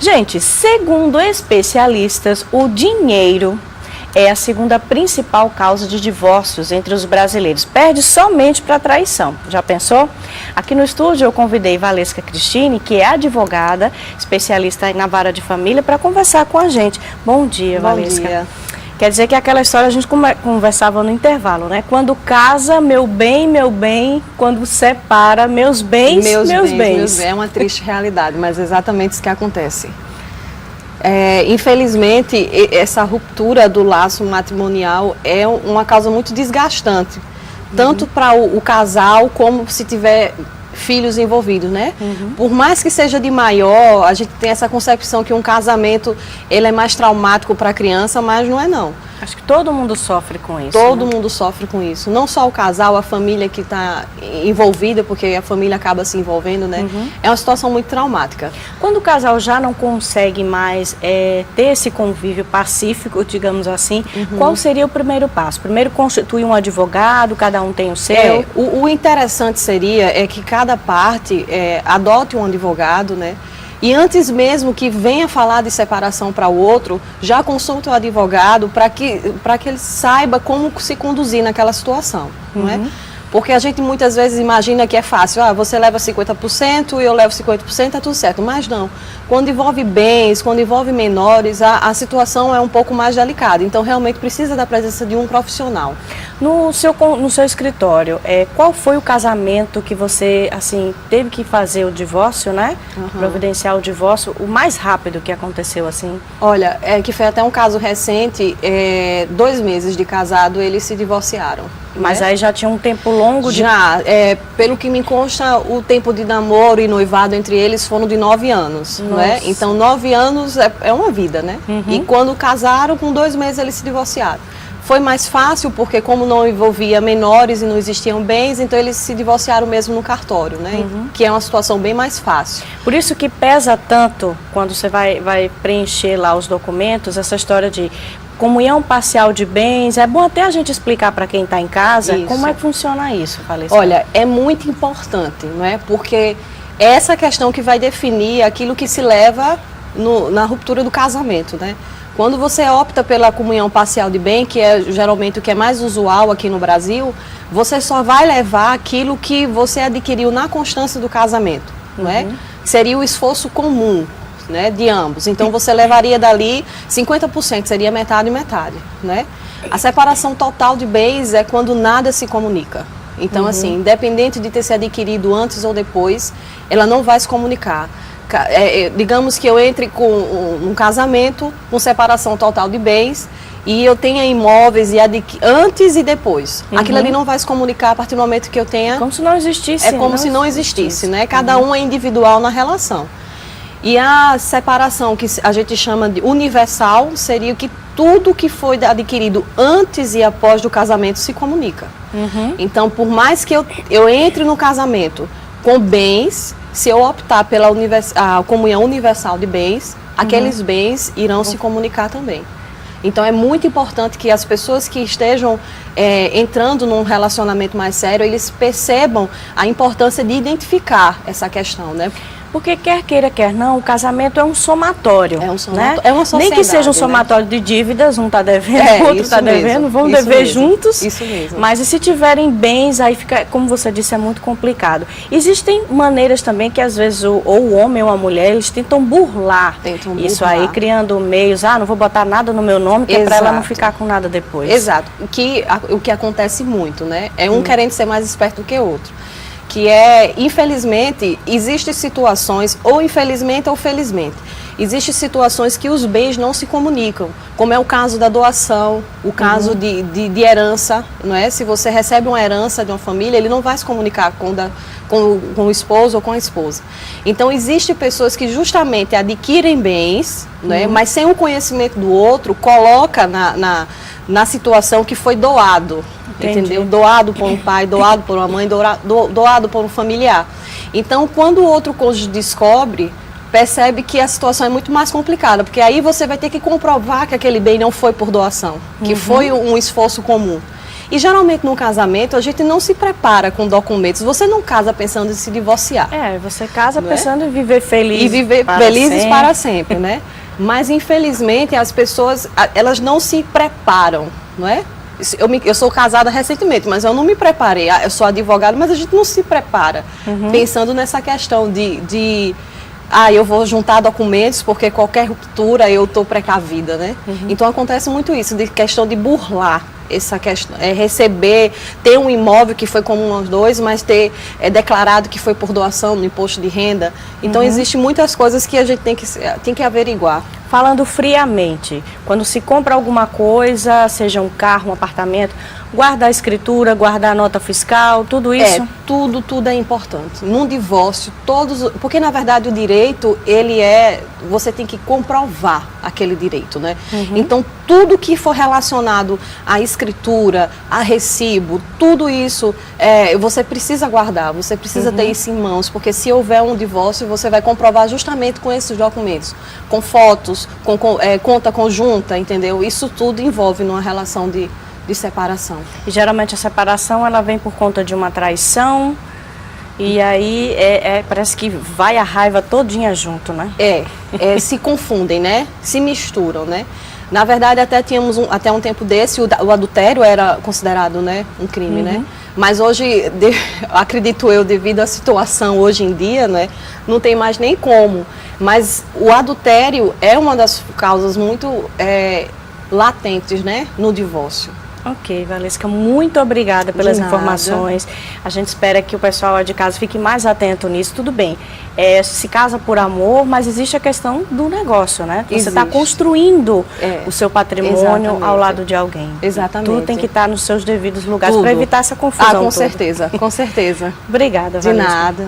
Gente, segundo especialistas, o dinheiro é a segunda principal causa de divórcios entre os brasileiros. Perde somente para traição. Já pensou? Aqui no estúdio eu convidei Valesca Cristine, que é advogada, especialista na vara de família, para conversar com a gente. Bom dia, Valesca. Bom dia. Quer dizer que aquela história a gente conversava no intervalo, né? Quando casa, meu bem, quando separa, meus bens. É uma triste realidade, mas é exatamente isso que acontece. Infelizmente, essa ruptura do laço matrimonial é uma causa muito desgastante, tanto para o casal como se tiver filhos envolvidos, né? Por mais que seja de maior, a gente tem essa concepção que um casamento ele é mais traumático para a criança, mas não é não. Acho que todo mundo sofre com isso. Todo mundo sofre com isso. Não só o casal, a família que está envolvida, porque a família acaba se envolvendo, né? É uma situação muito traumática. Quando o casal já não consegue mais ter esse convívio pacífico, digamos assim, qual seria o primeiro passo? Primeiro constitui um advogado, cada um tem o seu? O interessante seria que cada parte adote um advogado, né? E antes mesmo que venha falar de separação para o outro, já consulte o advogado para que ele saiba como se conduzir naquela situação, não é? Porque a gente muitas vezes imagina que é fácil, você leva 50% e eu levo 50%, tá tudo certo. Mas não, quando envolve bens, quando envolve menores, a situação é um pouco mais delicada. Então realmente precisa da presença de um profissional. No seu escritório, qual foi o casamento que você, assim, teve que fazer o divórcio, né? Providenciar o divórcio, o mais rápido que aconteceu, assim? Olha, que foi até um caso recente, 2 meses de casado, eles se divorciaram. Mas aí já tinha um tempo longo de... Já, pelo que me consta, o tempo de namoro e noivado entre eles foram de 9 anos, né? Então 9 anos é uma vida, né? E quando casaram, com 2 meses eles se divorciaram. Foi mais fácil porque como não envolvia menores e não existiam bens, então eles se divorciaram mesmo no cartório, né? Que é uma situação bem mais fácil. Por isso que pesa tanto, quando você vai preencher lá os documentos, essa história de comunhão parcial de bens. É bom até a gente explicar para quem está em casa como é que funciona isso, Valesca. Olha, é muito importante, não é? Porque é essa questão que vai definir aquilo que se leva na ruptura do casamento, né? Quando você opta pela comunhão parcial de bem, que é geralmente o que é mais usual aqui no Brasil, você só vai levar aquilo que você adquiriu na constância do casamento, não é? Seria o esforço comum, né, de ambos. Então você levaria dali 50%, seria metade e metade, né? A separação total de bens é quando nada se comunica. Então assim, independente de ter se adquirido antes ou depois, ela não vai se comunicar. Digamos que eu entre com um casamento com separação total de bens e eu tenha imóveis antes e depois. Aquilo ali não vai se comunicar a partir do momento que eu tenha... Como se não existisse. É como se não existisse, né? Cada um é individual na relação. E a separação, que a gente chama de universal, seria que tudo que foi adquirido antes e após do casamento se comunica. Então, por mais que eu entre no casamento com bens, se eu optar pela a comunhão universal de bens, aqueles bens irão se comunicar também. Então, é muito importante que as pessoas que estejam entrando num relacionamento mais sério, eles percebam a importância de identificar essa questão, né? Porque quer queira, quer não, o casamento é um somatório. É um somatório, né? É uma sociedade, nem que seja um somatório, né, de dívidas, um está devendo, o outro está devendo, vão dever juntos. Isso mesmo. Mas e se tiverem bens, aí fica, como você disse, é muito complicado. Existem maneiras também que às vezes ou o homem ou a mulher, eles tentam burlar isso aí, criando meios, não vou botar nada no meu nome, que é para ela não ficar com nada depois. Exato. O que acontece muito, né? É um querendo ser mais esperto do que o outro. Que infelizmente, existem situações, ou infelizmente ou felizmente, existem situações que os bens não se comunicam, como é o caso da doação, o caso de herança, não é? Se você recebe uma herança de uma família, ele não vai se comunicar com o esposo ou com a esposa. Então, existem pessoas que justamente adquirem bens, não é? Mas sem o conhecimento do outro, coloca na situação que foi doado. Entendeu? Doado por um pai, doado por uma mãe, doado por um familiar. Então, quando o outro cônjuge descobre, percebe que a situação é muito mais complicada, porque aí você vai ter que comprovar que aquele bem não foi por doação, que foi um esforço comum. E geralmente no casamento a gente não se prepara com documentos. Você não casa pensando em se divorciar. Você casa Não pensando em viver feliz. E viver para felizes sempre. para sempre, né? Mas infelizmente as pessoas, elas não se preparam, não é? Eu sou casada recentemente, mas eu não me preparei. Eu sou advogada, mas a gente não se prepara pensando nessa questão eu vou juntar documentos porque qualquer ruptura eu estou precavida, né? Então acontece muito isso, de questão de burlar essa questão, receber, ter um imóvel que foi comum aos dois, mas ter declarado que foi por doação no imposto de renda. Então existem muitas coisas que a gente tem que averiguar. Falando friamente, quando se compra alguma coisa, seja um carro, um apartamento, guardar a escritura, guardar a nota fiscal, tudo isso? Tudo é importante. Num divórcio, porque na verdade o direito, você tem que comprovar aquele direito, né? Então, tudo que for relacionado à escritura, a recibo, tudo isso, você precisa guardar, você precisa ter isso em mãos, porque se houver um divórcio, você vai comprovar justamente com esses documentos, com fotos, com conta conjunta, entendeu? Isso tudo envolve numa relação de separação. E geralmente a separação ela vem por conta de uma traição e aí parece que vai a raiva todinha junto, né? Se confundem, né? Se misturam, né? Na verdade, até um tempo desse, o adultério era considerado, né, um crime, né? Mas hoje, acredito eu, devido à situação hoje em dia, né, não tem mais nem como. Mas o adultério é uma das causas muito latentes, né, no divórcio. Ok, Valesca, muito obrigada pelas De nada. informações. A gente espera que o pessoal de casa fique mais atento nisso. Tudo bem, se casa por amor, mas existe a questão do negócio, né? Você está construindo o seu patrimônio Exatamente. ao lado de alguém. Exatamente. Tudo tem que estar nos seus devidos lugares Tudo. para evitar essa confusão Com toda. certeza, com certeza. Obrigada, De Valesca. nada.